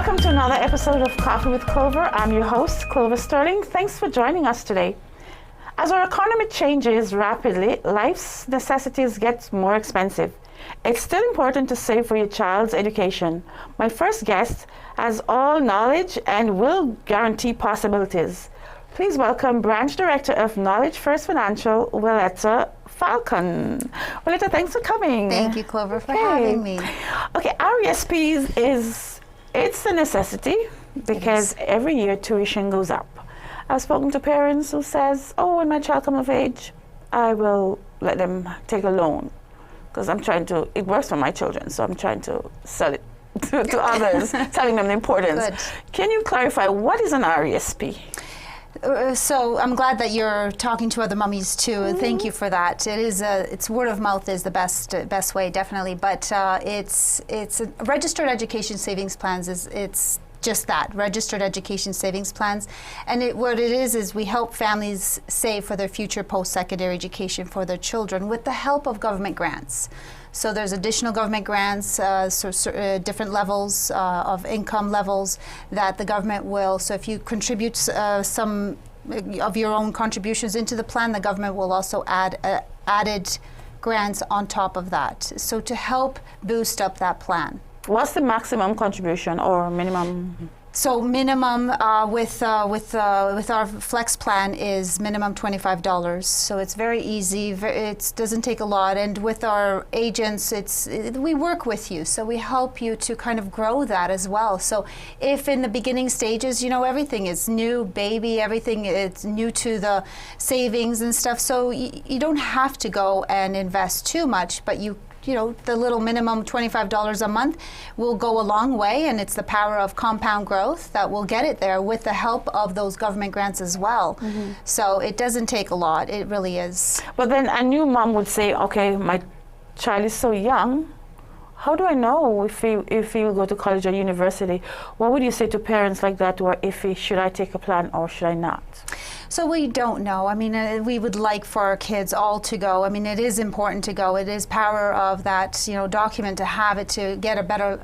Welcome to another episode of Coffee with Clover. I'm your host, Clover Sterling. Thanks for joining us today. As our economy changes rapidly, life's necessities get more expensive. It's still important to save for your child's education. My first guest has all knowledge and will guarantee possibilities. Please welcome Branch Director of Knowledge First Financial, Willetta Falcon. Willetta, thanks for coming. Thank you, Clover, for having me. Okay, RESPs it's a necessity because every year tuition goes up. I've spoken to parents who says, oh, when my child comes of age, I will let them take a loan because it works for my children, so I'm trying to sell it to others, telling them the importance. Good. Can you clarify what is an RESP? So I'm glad that you're talking to other mummies too. Thank you for that. It's word of mouth is the best way, definitely. But it's a registered education savings plans. It's just that, registered education savings plans. And what it is we help families save for their future post-secondary education for their children with the help of government grants. So there's additional government grants, different levels of income levels that the government will, so if you contribute some of your own contributions into the plan, the government will also add added grants on top of that. So to help boost up that plan. What's the maximum contribution or minimum? So minimum with our flex plan is minimum $25. So it's very easy. It doesn't take a lot. And with our agents, we work with you. So we help you to kind of grow that as well. So if in the beginning stages, everything is new, baby, everything is new to the savings and stuff. So you don't have to go and invest too much, but the little minimum $25 a month will go a long way, and it's the power of compound growth that will get it there with the help of those government grants as well. Mm-hmm. So it doesn't take a lot, it really is. But then a new mom would say, okay, my child is so young, how do I know if he will go to college or university? What would you say to parents like that who are iffy, should I take a plan or should I not? So we don't know. I mean, we would like for our kids all to go. I mean, it is important to go. It is power of that, document to have it to get a better,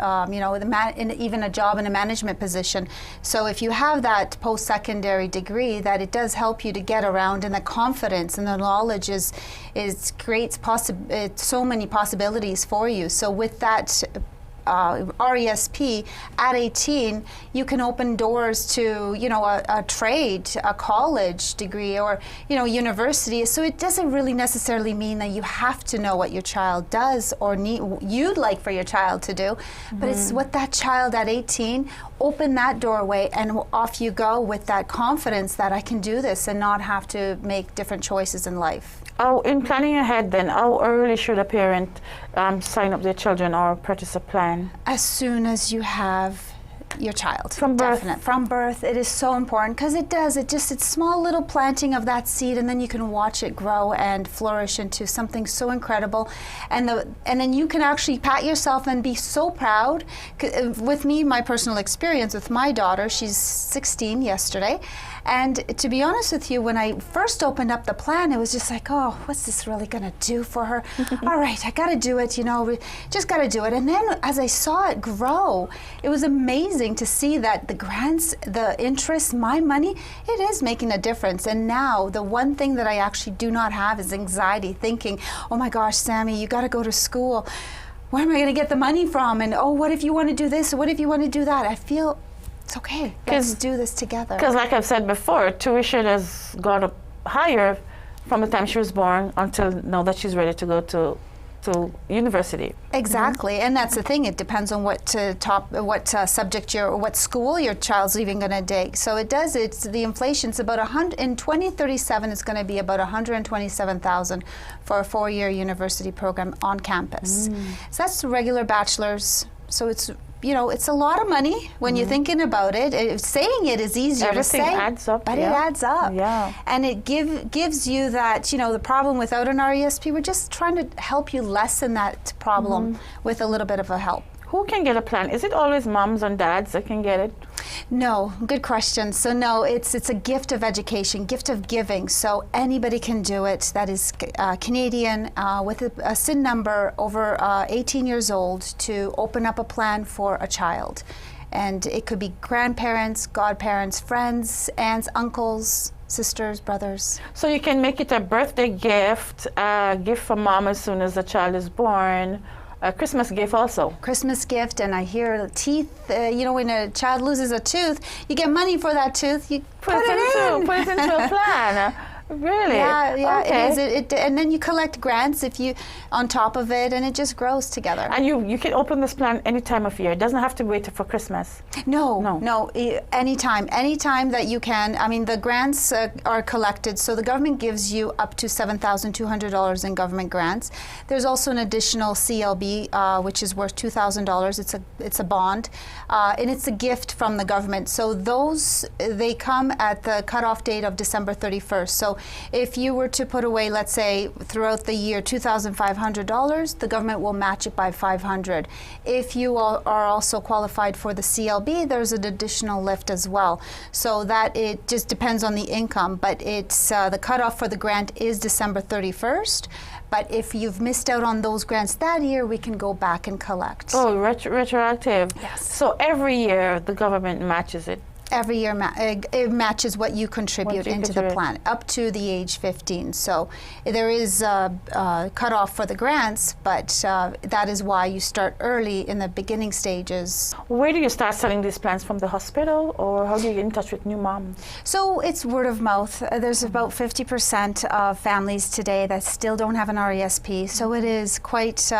even a job in a management position. So if you have that post-secondary degree, that it does help you to get around, and the confidence and the knowledge creates so many possibilities for you. So with that RESP at 18, you can open doors to a trade, a college degree, or university. So it doesn't really necessarily mean that you have to know what your child does or you'd like for your child to do, but it's what that child at 18, open that doorway and off you go with that confidence that I can do this and not have to make different choices in life. Oh, in planning ahead then, how early should a parent sign up their children or purchase a plan? As soon as you have your child. From birth? Definite. From birth, it is so important because it's small little planting of that seed, and then you can watch it grow and flourish into something so incredible. And then you can actually pat yourself and be so proud. With me, my personal experience with my daughter, she's 16 yesterday. And to be honest with you, when I first opened up the plan, it was just like, oh, what's this really going to do for her? All right, I got to do it, just got to do it. And then as I saw it grow, it was amazing to see that the grants, the interest, my money, it is making a difference. And now the one thing that I actually do not have is anxiety, thinking, oh my gosh, Sammy, you got to go to school. Where am I going to get the money from? And oh, what if you want to do this? What if you want to do that? I feel it's okay. Let's do this together. Because like I've said before, tuition has gone up higher from the time she was born until now that she's ready to go to university. Exactly, and that's the thing. It depends on what subject what school your child's even going to take. So it does. It's the inflation's about in 2037. It's going to be about $127,000 for a 4-year university program on campus. So that's the regular bachelor's. So it's it's a lot of money when you're thinking about it. Saying it is easier Everything to say, adds up, but it adds up. Yeah. And it gives you that, the problem without an RESP, we're just trying to help you lessen that problem with a little bit of a help. Who can get a plan? Is it always moms and dads that can get it? No, good question. So no, it's a gift of education, gift of giving. So anybody can do it. That is Canadian with a SIN number over 18 years old to open up a plan for a child. And it could be grandparents, godparents, friends, aunts, uncles, sisters, brothers. So you can make it a birthday gift, a gift for mom as soon as the child is born, a Christmas gift also. Christmas gift, and I hear teeth. You know, when a child loses a tooth, you get money for that tooth. You put it in. Put it into a plan. Really? Yeah, okay. it is. And then you collect grants if you on top of it, and it just grows together. And you can open this plan any time of year. It doesn't have to wait for Christmas. No, anytime that you can. I mean, the grants are collected, so the government gives you up to $7,200 in government grants. There's also an additional CLB, which is worth $2,000. It's a bond, and it's a gift from the government. So those, they come at the cutoff date of December 31st. So if you were to put away, let's say, throughout the year $2,500, the government will match it by $500. If you are also qualified for the CLB, there's an additional lift as well. So that it just depends on the income, but it's the cutoff for the grant is December 31st. But if you've missed out on those grants that year, we can go back and collect. Oh, retroactive. Yes. So every year the government matches it. Every year it matches what you contribute into the plan up to the age 15. So there is a cutoff for the grants, but that is why you start early in the beginning stages. Where do you start selling these plans, from the hospital, or how do you get in touch with new moms? So it's word of mouth. There's about 50% of families today that still don't have an RESP. So it is quite.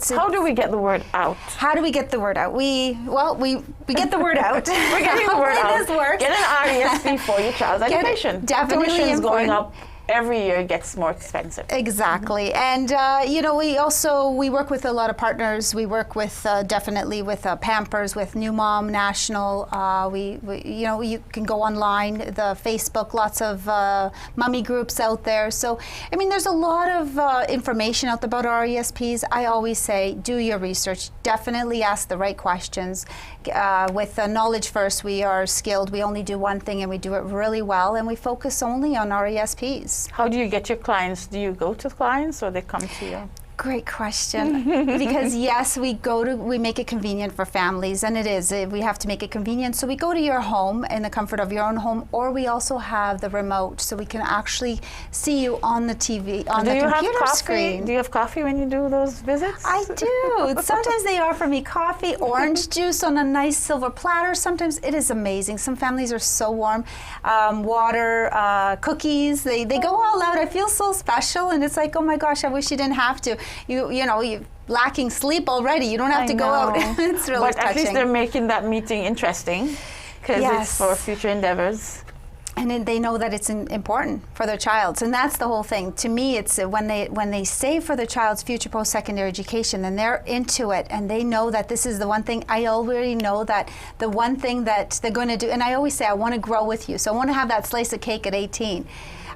How do we get the word out? How do we get the word out? We get the word out. We're getting the word out. It works. Get an RESP for your child's education. Definitely Tuition's important. going up. Every year it gets more expensive. Exactly. And you know, we work with a lot of partners. We work with definitely with Pampers, with New Mom National. We you know, you can go online, the Facebook, lots of mummy groups out there. So I mean, there's a lot of information out about RESPs. I always say, do your research. Definitely ask the right questions. With knowledge first, we are skilled. We only do one thing, and we do it really well, and we focus only on RESPs. How do you get your clients? Do you go to clients or they come to you? Great question. Because yes, we make it convenient for families, and it is. We have to make it convenient. So we go to your home in the comfort of your own home, or we also have the remote, so we can actually see you on the TV, on the computer screen. Do you have coffee when you do those visits? I do. Sometimes they offer me coffee, orange juice on a nice silver platter. Sometimes it is amazing. Some families are so warm. Water, cookies, they go all out. I feel so special, and it's like, oh my gosh, I wish you didn't have to. You know, you're lacking sleep already. You don't have to go out. It's really But at least they're making that meeting interesting, because it's for future endeavors. And they know that it's important for their child, and that's the whole thing. To me, it's when they save for their child's future post-secondary education, then they're into it, and they know that this is the one thing. I already know that the one thing that they're going to do, and I always say, I want to grow with you, so I want to have that slice of cake at 18.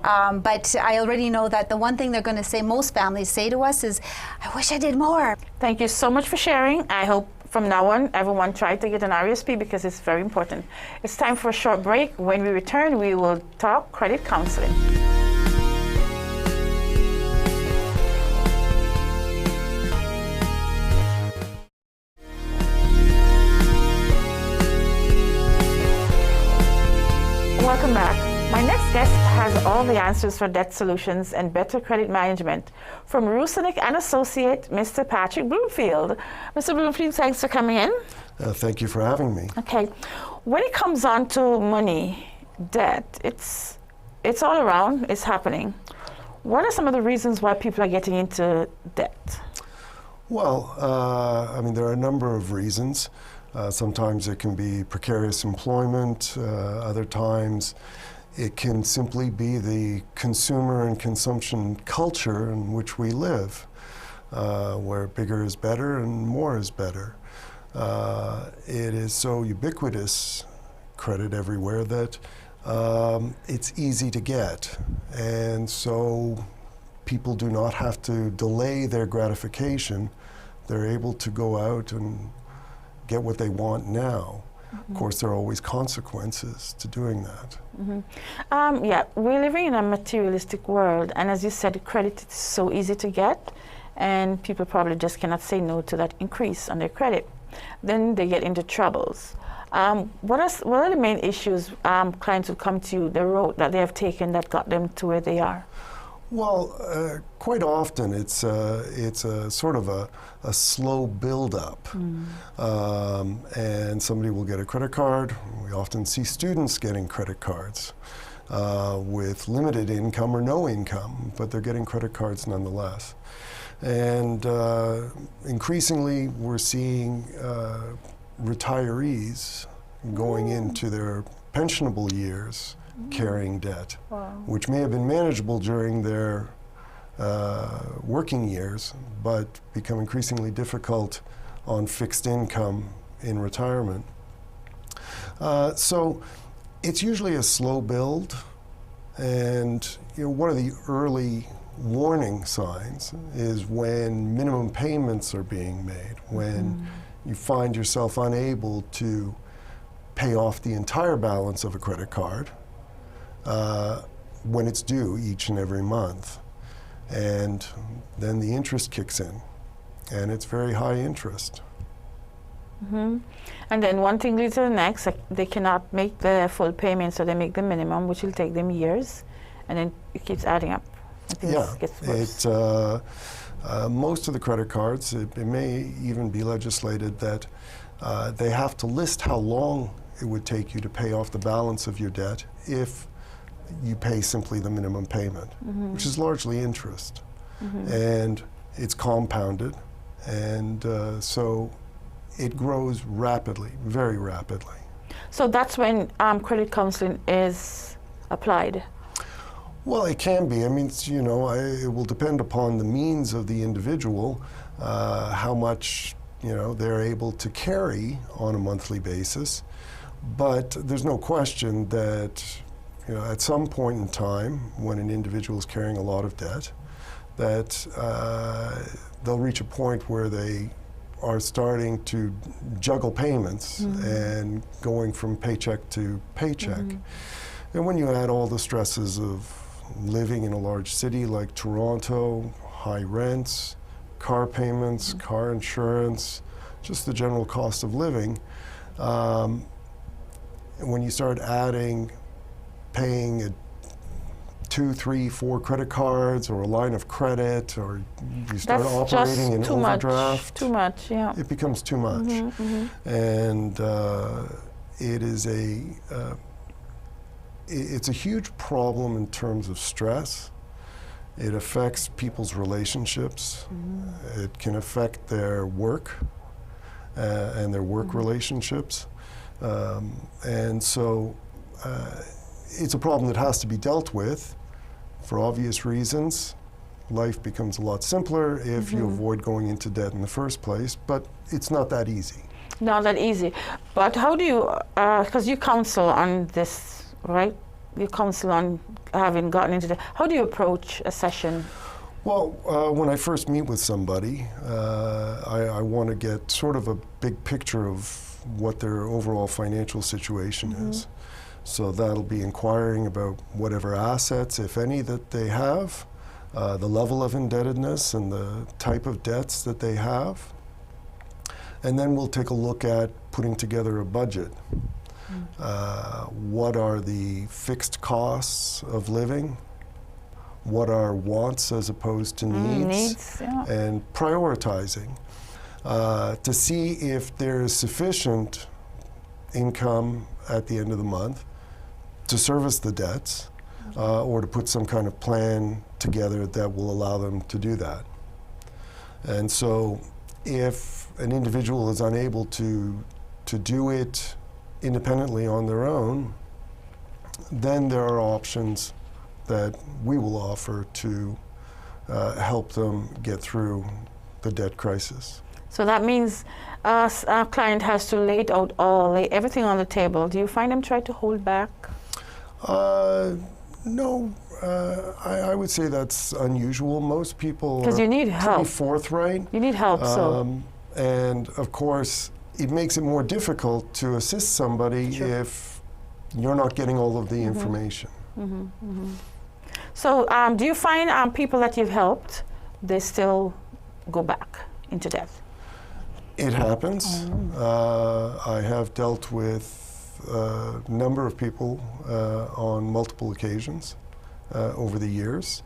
But I already know that the one thing they're going to say, most families say to us, is, I wish I did more. Thank you so much for sharing. I hope from now on, everyone try to get an RESP, because it's very important. It's time for a short break. When we return, we will talk credit counseling. Welcome back. My next guest has all the answers for debt solutions and better credit management. From Rusinick and Associate, Mr. Patrick Bloomfield. Mr. Bloomfield, thanks for coming in. Thank you for having me. Okay. When it comes on to money, debt, it's all around, it's happening. What are some of the reasons why people are getting into debt? Well, I mean, there are a number of reasons. Sometimes it can be precarious employment. Other times it can simply be the consumer and consumption culture in which we live, where bigger is better and more is better. It is so ubiquitous, credit everywhere, that it's easy to get. And so people do not have to delay their gratification. They're able to go out and get what they want now. Mm-hmm. Of course, there are always consequences to doing that. Mm-hmm. Yeah, we're living in a materialistic world, and as you said, credit is so easy to get, and people probably just cannot say no to that increase on their credit. then they get into troubles. What are the main issues clients would come to you, the road that they have taken that got them to where they are? Well, quite often it's a sort of a slow build-up, and somebody will get a credit card. We often see students getting credit cards with limited income or no income, but they're getting credit cards nonetheless. And increasingly, we're seeing retirees going into their pensionable years carrying debt, which may have been manageable during their working years, but become increasingly difficult on fixed income in retirement. So it's usually a slow build, and one of the early warning signs is when minimum payments are being made, when you find yourself unable to pay off the entire balance of a credit card when it's due each and every month. And then the interest kicks in, and it's very high interest. And then one thing leads to the next. Like they cannot make the full payment, so they make the minimum, which will take them years, and then it keeps adding up. Yeah, gets worse. Most of the credit cards, it may even be legislated that they have to list how long it would take you to pay off the balance of your debt if you pay simply the minimum payment, which is largely interest. And it's compounded, and so it grows rapidly, very rapidly. So that's when credit counseling is applied. Well, it can be. I mean, it will depend upon the means of the individual, how much they're able to carry on a monthly basis. But there's no question that at some point in time, when an individual is carrying a lot of debt, that they'll reach a point where they are starting to juggle payments and going from paycheck to paycheck. And when you add all the stresses of living in a large city like Toronto, high rents, car payments, car insurance, just the general cost of living, when you start adding paying 2, 3, 4 credit cards or a line of credit, or you start That's operating in too overdraft, too much, yeah. it becomes too much. And it is it's a huge problem in terms of stress. It affects people's relationships. It can affect their work and their work relationships. And so it's a problem that has to be dealt with for obvious reasons. Life becomes a lot simpler if you avoid going into debt in the first place, but it's not that easy. Not that easy. But how do you, because you counsel on this, right? You counsel on having gotten into debt. How do you approach a session? Well, when I first meet with somebody, I want to get sort of a big picture of what their overall financial situation is. So that'll be inquiring about whatever assets, if any, that they have, the level of indebtedness and the type of debts that they have. And then we'll take a look at putting together a budget. What are the fixed costs of living? What are wants as opposed to needs? Yeah. And prioritizing to see if there is sufficient income at the end of the month to service the debts, or to put some kind of plan together that will allow them to do that. And so if an individual is unable to do it independently on their own, then there are options that we will offer to help them get through the debt crisis. So that means our client has to lay everything on the table. Do you find them try to hold back? No, I would say that's unusual. Most people Because you need help. pretty forthright. You need help, And of course, it makes it more difficult to assist somebody if you're not getting all of the information. So do you find people that you've helped, they still go back into debt? It happens. I have dealt with a number of people on multiple occasions over the years.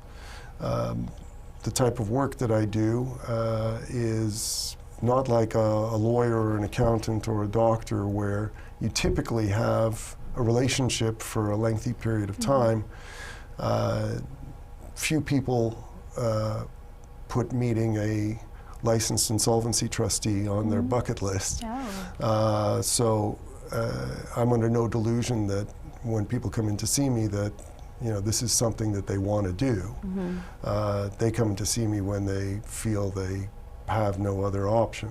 The type of work that I do is not like a lawyer or an accountant or a doctor where you typically have a relationship for a lengthy period of time. Few people put meeting a licensed insolvency trustee on their bucket list. So I'm under no delusion that when people come in to see me that this is something that they want to do. They come to see me when they feel they have no other option.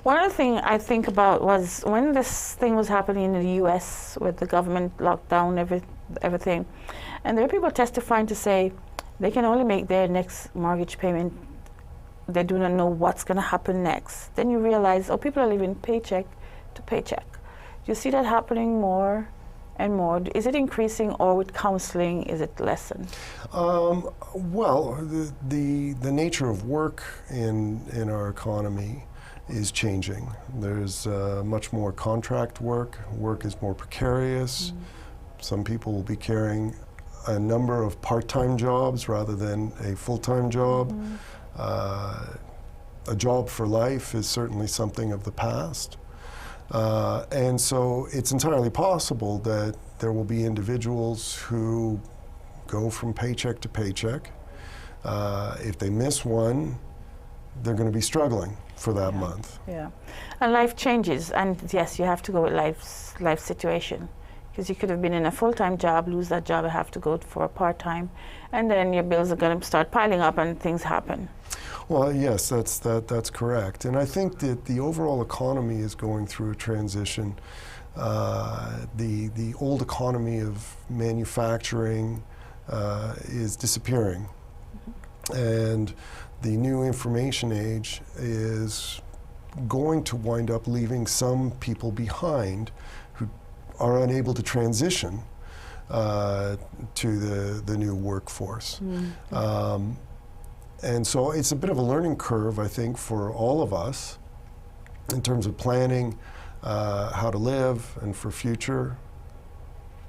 One other thing I think about was when this thing was happening in the US with the government lockdown, everything, and there were people testifying to say they can only make their next mortgage payment. They do not know what's going to happen next. Then you realize, oh, people are living paycheck to paycheck. Do you see that happening more and more? Is it increasing, or with counseling, is it lessened? Well, the nature of work in our economy is changing. There's much more contract work. Work is more precarious. Some people will be carrying a number of part-time jobs rather than a full-time job. A job for life is certainly something of the past. And so it's entirely possible that there will be individuals who go from paycheck to paycheck. If they miss one, they're going to be struggling for that month. And life changes, and yes, you have to go with life situation. Because you could have been in a full-time job, lose that job, and have to go for a part-time, and then your bills are going to start piling up and things happen. Well, yes, that's correct. And I think that the overall economy is going through a transition. The old economy of manufacturing is disappearing. And the new information age is going to wind up leaving some people behind who are unable to transition to the new workforce. And so it's a bit of a learning curve, I think, for all of us in terms of planning how to live and for future.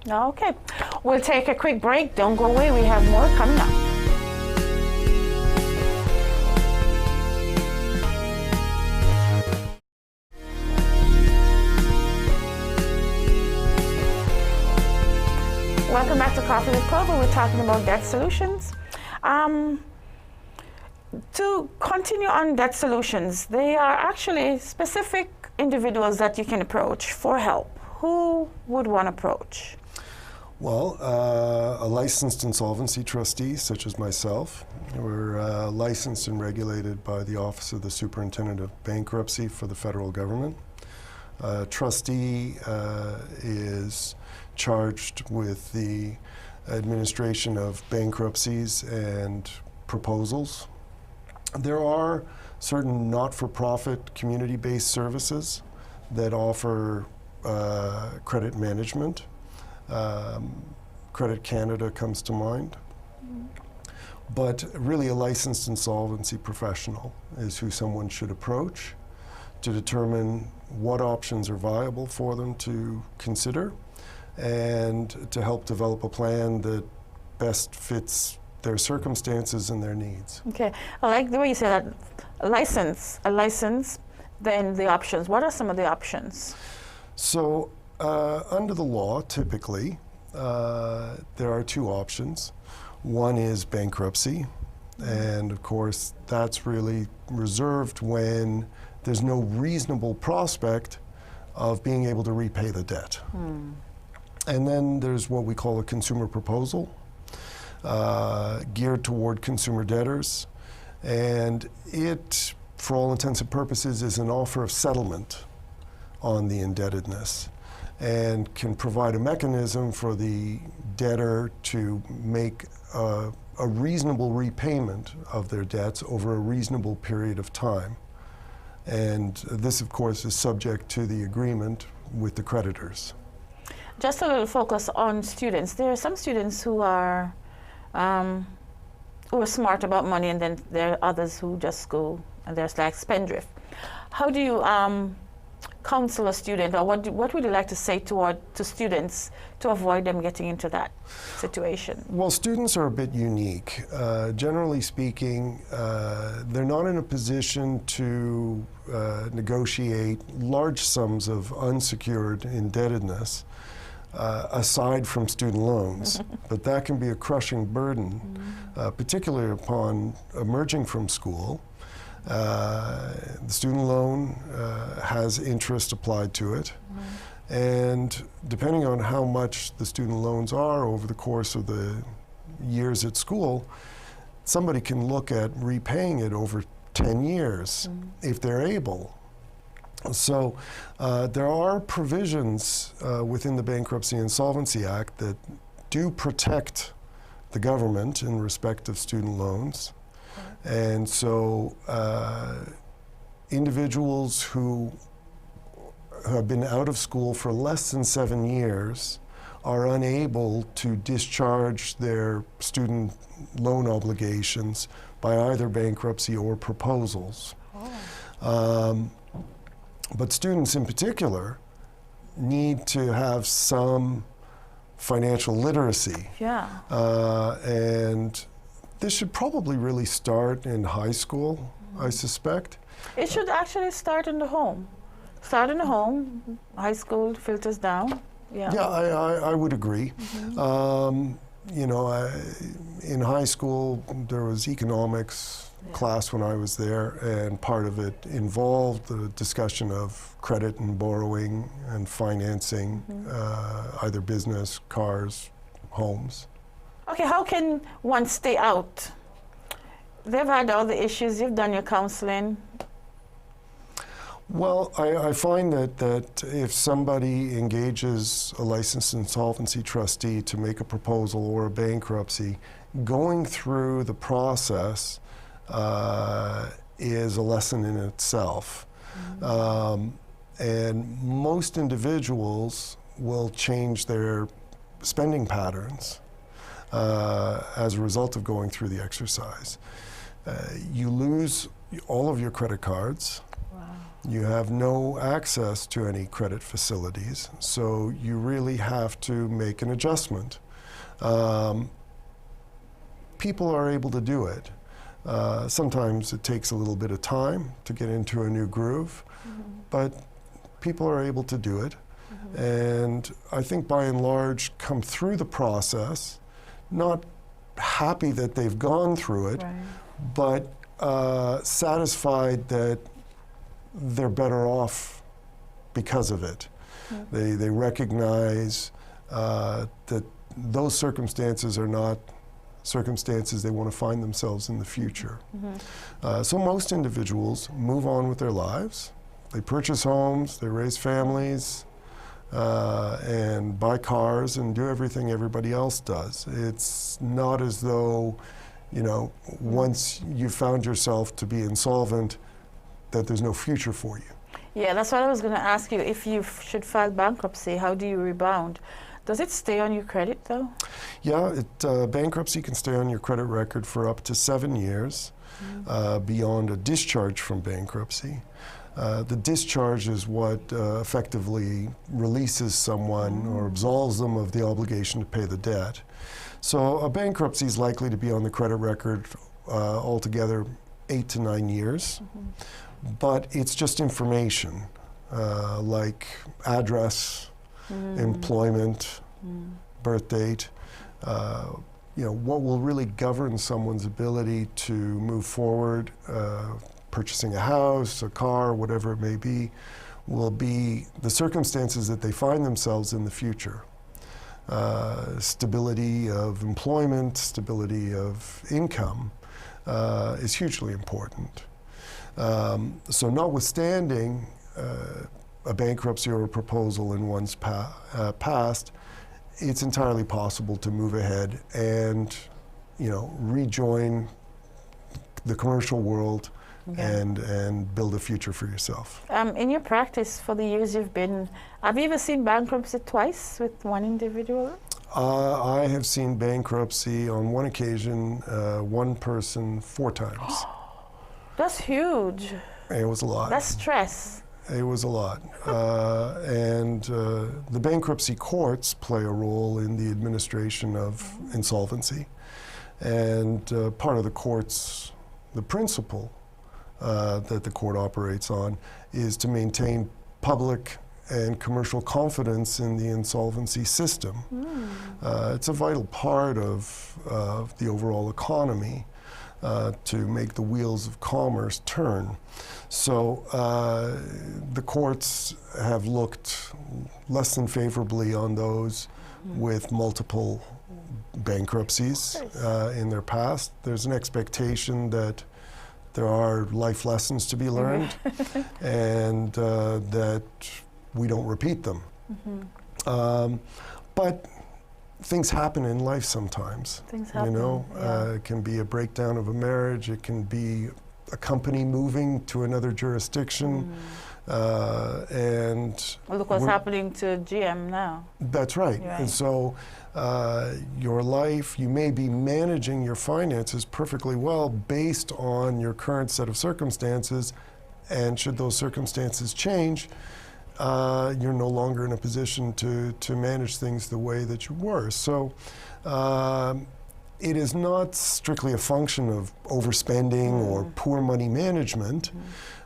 Okay, we'll take a quick break. Don't go away, we have more coming up. Welcome back to Coffee with Clover. We're talking about debt solutions. To continue on debt solutions, they are actually specific individuals that you can approach for help. Who would one approach? Well, a licensed insolvency trustee, such as myself. We're licensed and regulated by the Office of the Superintendent of Bankruptcy for the federal government. Trustee is charged with the administration of bankruptcies and proposals. There are certain not-for-profit community-based services that offer credit management. Credit Canada comes to mind. But really a licensed insolvency professional is who someone should approach to determine what options are viable for them to consider and to help develop a plan that best fits their circumstances and their needs. Okay, I like the way you say that. A license, then the options. What are some of the options? So under the law, typically, there are two options. One is bankruptcy, and of course, that's really reserved when there's no reasonable prospect of being able to repay the debt. And then there's what we call a consumer proposal, geared toward consumer debtors, and it, for all intents and purposes, is an offer of settlement on the indebtedness and can provide a mechanism for the debtor to make a reasonable repayment of their debts over a reasonable period of time. And this, of course, is subject to the agreement with the creditors. Just a little focus on students. There are some students who are smart about money, and then there are others who just go and there's like spendthrift. How do you counsel a student, or what would you like to say to students to avoid them getting into that situation? Well, students are a bit unique. Generally speaking, they're not in a position to negotiate large sums of unsecured indebtedness aside from student loans. But that can be a crushing burden, particularly upon emerging from school. The student loan has interest applied to it, and depending on how much the student loans are over the course of the years at school, somebody can look at repaying it over 10 years if they're able. So there are provisions within the Bankruptcy Insolvency Act that do protect the government in respect of student loans. And so individuals who have been out of school for less than 7 years are unable to discharge their student loan obligations by either bankruptcy or proposals. But students in particular need to have some financial literacy. Yeah. And this should probably really start in high school, I suspect. It should actually start in the home. Start in the home, high school filters down. Yeah, Yeah, I would agree. You know, in high school, there was economics class when I was there, and part of it involved the discussion of credit and borrowing and financing, either business, cars, homes. Okay, how can one stay out? They've had all the issues, you've done your counseling. Well, I find that if somebody engages a licensed insolvency trustee to make a proposal or a bankruptcy, going through the process is a lesson in itself. And most individuals will change their spending patterns as a result of going through the exercise. You lose all of your credit cards. You have no access to any credit facilities, so you really have to make an adjustment. People are able to do it. Sometimes it takes a little bit of time to get into a new groove, but people are able to do it. And I think by and large come through the process, not happy that they've gone through it, but satisfied that they're better off because of it. They recognize that those circumstances are not circumstances they want to find themselves in the future. So most individuals move on with their lives. They purchase homes, they raise families, and buy cars and do everything everybody else does. It's not as though, you know, once you found yourself to be insolvent, that there's no future for you. Yeah, that's what I was going to ask you. If you should file bankruptcy, how do you rebound? Does it stay on your credit, though? Yeah, bankruptcy can stay on your credit record for up to 7 years beyond a discharge from bankruptcy. The discharge is what effectively releases someone or absolves them of the obligation to pay the debt. So a bankruptcy is likely to be on the credit record altogether 8 to 9 years. But it's just information, like address, employment, birth date. You know, what will really govern someone's ability to move forward, purchasing a house, a car, whatever it may be, will be the circumstances that they find themselves in the future. Stability of employment, stability of income is hugely important. So notwithstanding a bankruptcy or a proposal in one's past, it's entirely possible to move ahead and, you know, rejoin the commercial world and build a future for yourself. In your practice, for the years you've been, have you ever seen bankruptcy twice with one individual? I have seen bankruptcy on one occasion, one person 4 times. That's huge. It was a lot. That's stress. It was a lot. And the bankruptcy courts play a role in the administration of insolvency. And part of the court's, the principle that the court operates on is to maintain public and commercial confidence in the insolvency system. It's a vital part of the overall economy to make the wheels of commerce turn. So the courts have looked less than favorably on those with multiple bankruptcies in their past. There's an expectation that there are life lessons to be learned and that we don't repeat them. But things happen in life sometimes. Things happen, you know, yeah. it can be a breakdown of a marriage. It can be a company moving to another jurisdiction. And Well, look what's we're- happening to GM now. That's right. Right. And so your life, you may be managing your finances perfectly well based on your current set of circumstances. And should those circumstances change, you're no longer in a position to manage things the way that you were. So it is not strictly a function of overspending or poor money management.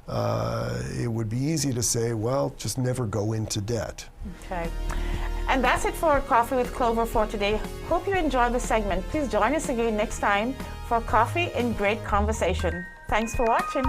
It would be easy to say, well, just never go into debt. Okay. And that's it for Coffee with Clover for today. Hope you enjoyed the segment. Please join us again next time for Coffee and Great Conversation. Thanks for watching.